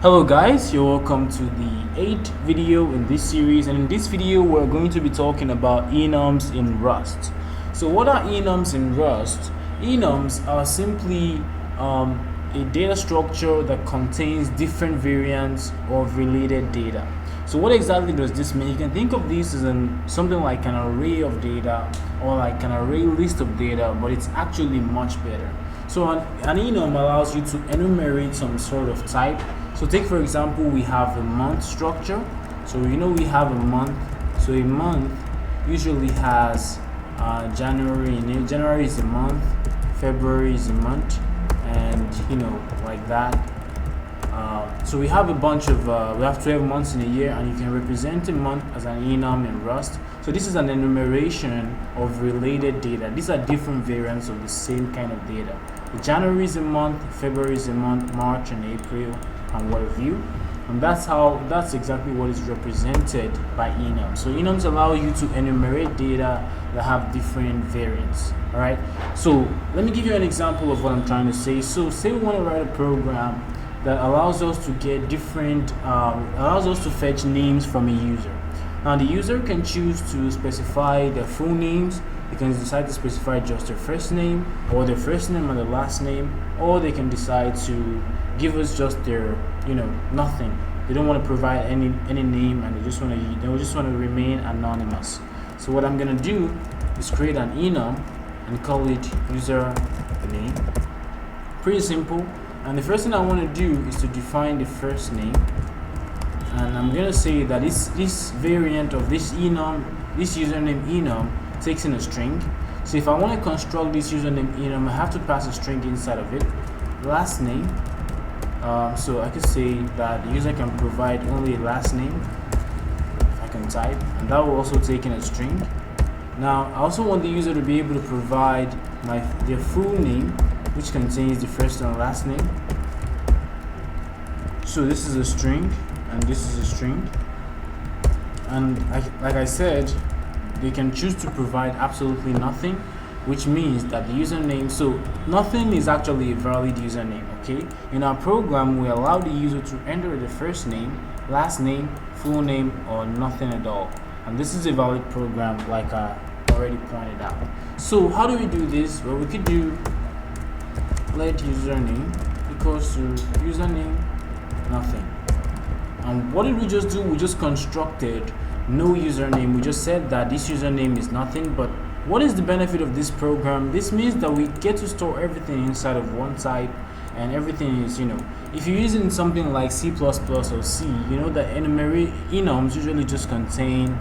Hello guys, you're welcome to the 8th video in this series, and in this video we're going to be talking about enums in Rust. So what are enums in Rust? Enums are simply a data structure that contains different variants of related data. So what exactly does this mean? You can think of this as something like an array of data or like an array list of data, but it's actually much better. So an enum allows you to enumerate some sort of type. So take for example, we have a month structure. So we have a month. So a month usually has January in it. January is a month, February is a month, and like that. So we have a bunch of we have 12 months in a year, and you can represent a month as an enum in Rust. So this is an enumeration of related data. These are different variants of the same kind of data. January is a month, February is a month, March and April, and what have you. And that's exactly what is represented by enums. So enums allow you to enumerate data that have different variants. All right. So let me give you an example of what I'm trying to say. So say we want to write a program that allows us to get allows us to fetch names from a user. Now the user can choose to specify their full names. They can decide to specify just their first name, or their first name and their last name, or they can decide to give us just their nothing. They don't want to provide any name, and they just want to remain anonymous. So what I'm gonna do is create an enum and call it user name. Pretty simple. And the first thing I want to do is to define the first name, and I'm gonna say that this variant of this enum, this username enum, takes in a string. So if I want to construct this username enum, I have to pass a string inside of it. Last name. So I could say that the user can provide only a last name if I can type, and that will also take in a string. Now I also want the user to be able to provide their full name, which contains the first and last name. So this is a string, and this is a string. And like I said, they can choose to provide absolutely nothing, which means that the username, so nothing is actually a valid username. Okay, in our program we allow the user to enter the first name, last name, full name, or nothing at all, and this is a valid program, like I already pointed out. So how do we do this? Well, we could do let username equals to username nothing. And what did we just do? We just constructed no username. We just said that this username is nothing. But what is the benefit of this program? This means that we get to store everything inside of one type, and everything is, if you're using something like C++ or C, that enums usually just contain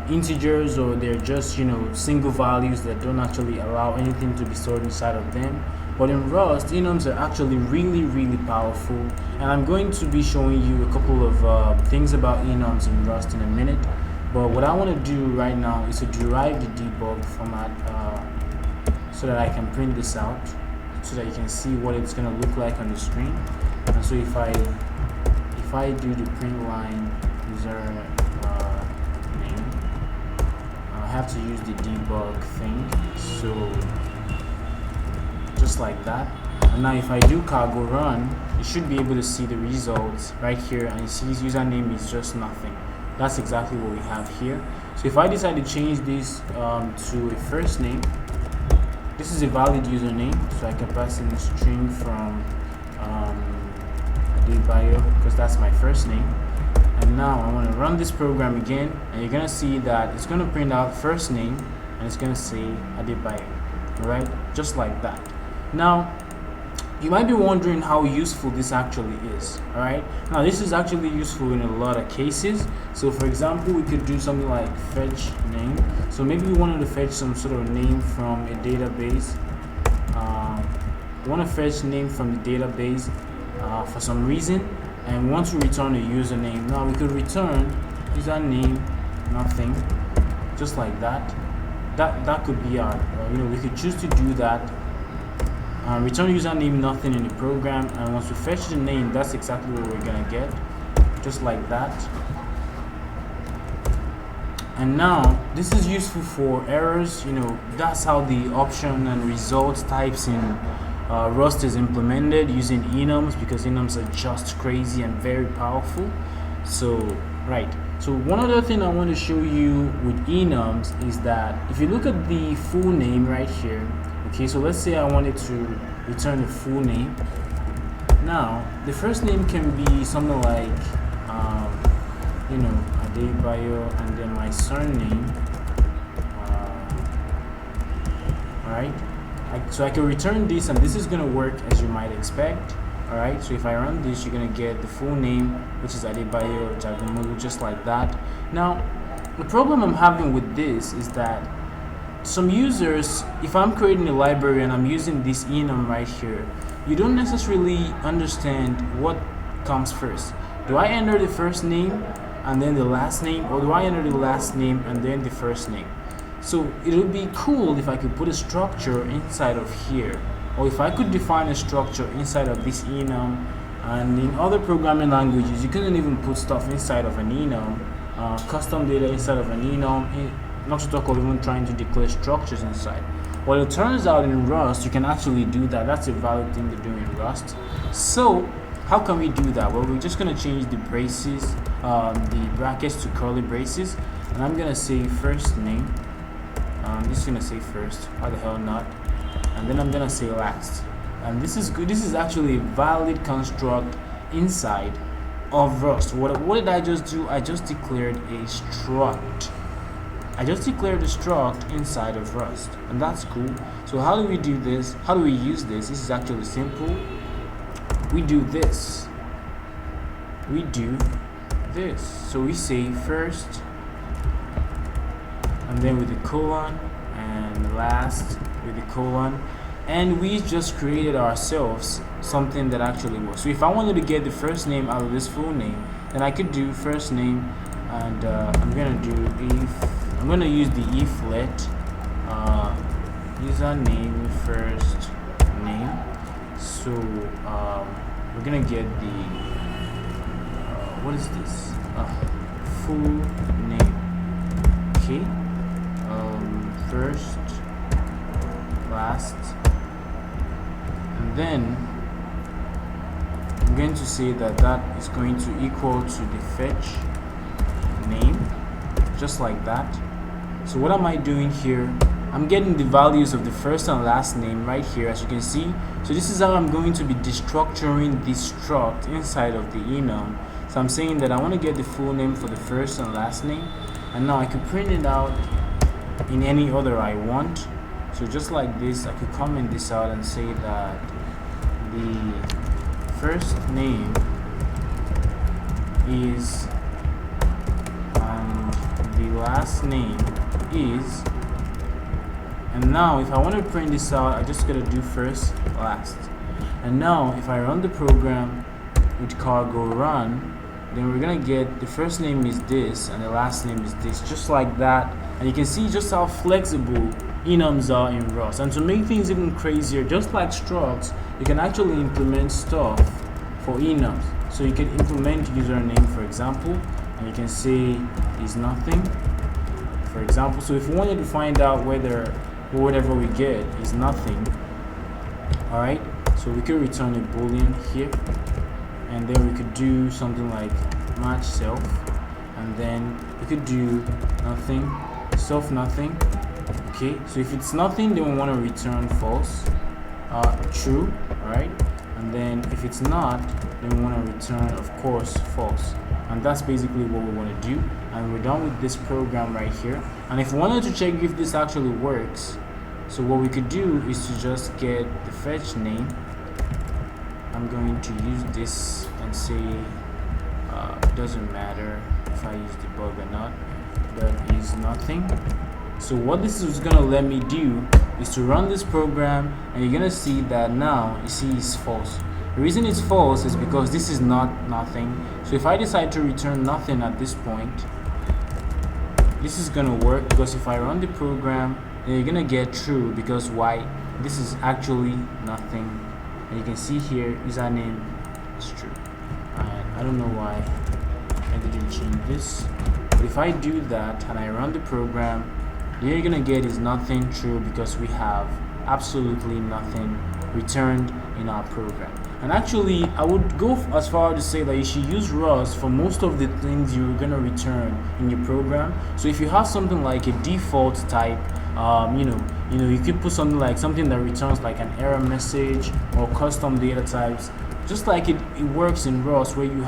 integers, or they're just single values that don't actually allow anything to be stored inside of them. But in Rust, enums are actually really powerful, and I'm going to be showing you a couple of things about enums in Rust in a minute. But what I want to do right now is to derive the debug format so that I can print this out, so that you can see what it's going to look like on the screen. And so if I do the print line user name, I have to use the debug thing, so just like that. And now if I do cargo run, you should be able to see the results right here, and you see his username is just nothing. That's exactly what we have here. So if I decide to change this to a first name, this is a valid username, so I can pass in a string from Debugging, because that's my first name. And now I want to run this program again, and you're gonna see that it's gonna print out first name, and it's gonna say Debugging, right? Just like that. Now you might be wondering how useful this actually is. All right, now this is actually useful in a lot of cases. So for example, we could do something like fetch name. So maybe we wanted to fetch some sort of name from a database. We want to fetch name from the database for some reason, and we want to return a username. Now we could return username nothing, just like that. That could be our we could choose to do that. Return username nothing in the program, and once we fetch the name, that's exactly what we're gonna get, just like that. And now this is useful for errors. That's how the option and results types in Rust is implemented using enums, because enums are just crazy and very powerful. So right, so one other thing I want to show you with enums is that if you look at the full name right here, okay, so let's say I wanted to return the full name. Now the first name can be something like Adebayo, and then my surname. Alright, so I can return this, and this is going to work as you might expect. Alright, so if I run this, you're going to get the full name, which is Adebayo Jagomolu, just like that. Now the problem I'm having with this is that some users, if I'm creating a library and I'm using this enum right here, you don't necessarily understand what comes first. Do I enter the first name and then the last name, or do I enter the last name and then the first name? So it would be cool if I could put a structure inside of here, or if I could define a structure inside of this enum. And in other programming languages, you couldn't even put stuff inside of an enum, custom data inside of an enum, not to talk of even trying to declare structures inside. Well, it turns out in Rust, you can actually do that. That's a valid thing to do in Rust. So how can we do that? Well, we're just going to change the braces, the brackets to curly braces, and I'm going to say first name. This is going to say first, why the hell not? And then I'm going to say last. And this is good. This is actually a valid construct inside of Rust. What did I just do? I just declared a struct. I just declared a struct inside of Rust, and that's cool. So how do we do this? How do we use this? This is actually simple. We do this. We do this. So we say first, and then with the colon, and last with the colon, and we just created ourselves something that actually works. So if I wanted to get the first name out of this full name, then I could do first name, and I'm gonna use the if let username first name. So we're gonna get the what is this? Full name. Okay. First, last, and then I'm going to say that that is going to equal to the fetch name, just like that. So what am I doing here? I'm getting the values of the first and last name right here, as you can see. So this is how I'm going to be destructuring the struct inside of the enum. So I'm saying that I want to get the full name for the first and last name, and now I could print it out in any order I want. So just like this, I could comment this out and say that the first name is and the last name is. And now if I want to print this out, I just gotta do first, last. And now if I run the program with cargo run, then we're gonna get the first name is this and the last name is this, just like that. And you can see just how flexible enums are in Rust. And to make things even crazier, just like structs, you can actually implement stuff for enums. So you can implement username, for example, and you can say is nothing, for example. So if we wanted to find out whether whatever we get is nothing, all right, so we could return a boolean here, and then we could do something like match self, and then we could do nothing, self nothing. Okay, so if it's nothing, then we want to return false, true, all right, and then if it's not, then we want to return, of course, false. And that's basically what we want to do, and we're done with this program right here. And if we wanted to check if this actually works, so what we could do is to just get the fetch name. I'm going to use this and say it doesn't matter if I use debug or not, but is nothing. So what this is going to let me do is to run this program, and you're going to see that now you see it's false. The reason it's false is because this is not nothing. So if I decide to return nothing at this point, this is going to work, because if I run the program, then you're going to get true, because why? This is actually nothing. And you can see here username is true. And I don't know why I didn't change this, but if I do that and I run the program, then you're going to get is nothing, true, because we have absolutely nothing returned in our program. And actually, I would go as far to say that you should use Rust for most of the things you're going to return in your program. So if you have something like a default type, you could put something that returns like an error message or custom data types, just like it works in Rust, where you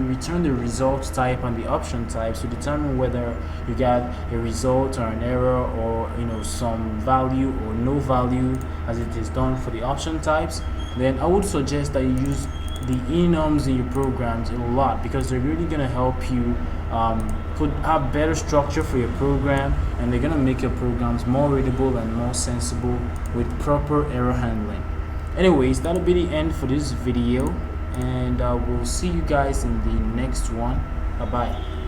return the result type and the option types to determine whether you get a result or an error, or some value or no value, as it is done for the option types. Then I would suggest that you use the enums in your programs a lot, because they're really going to help you have better structure for your program, and they're going to make your programs more readable and more sensible with proper error handling. Anyways, that'll be the end for this video, and we'll see you guys in the next one. Bye bye.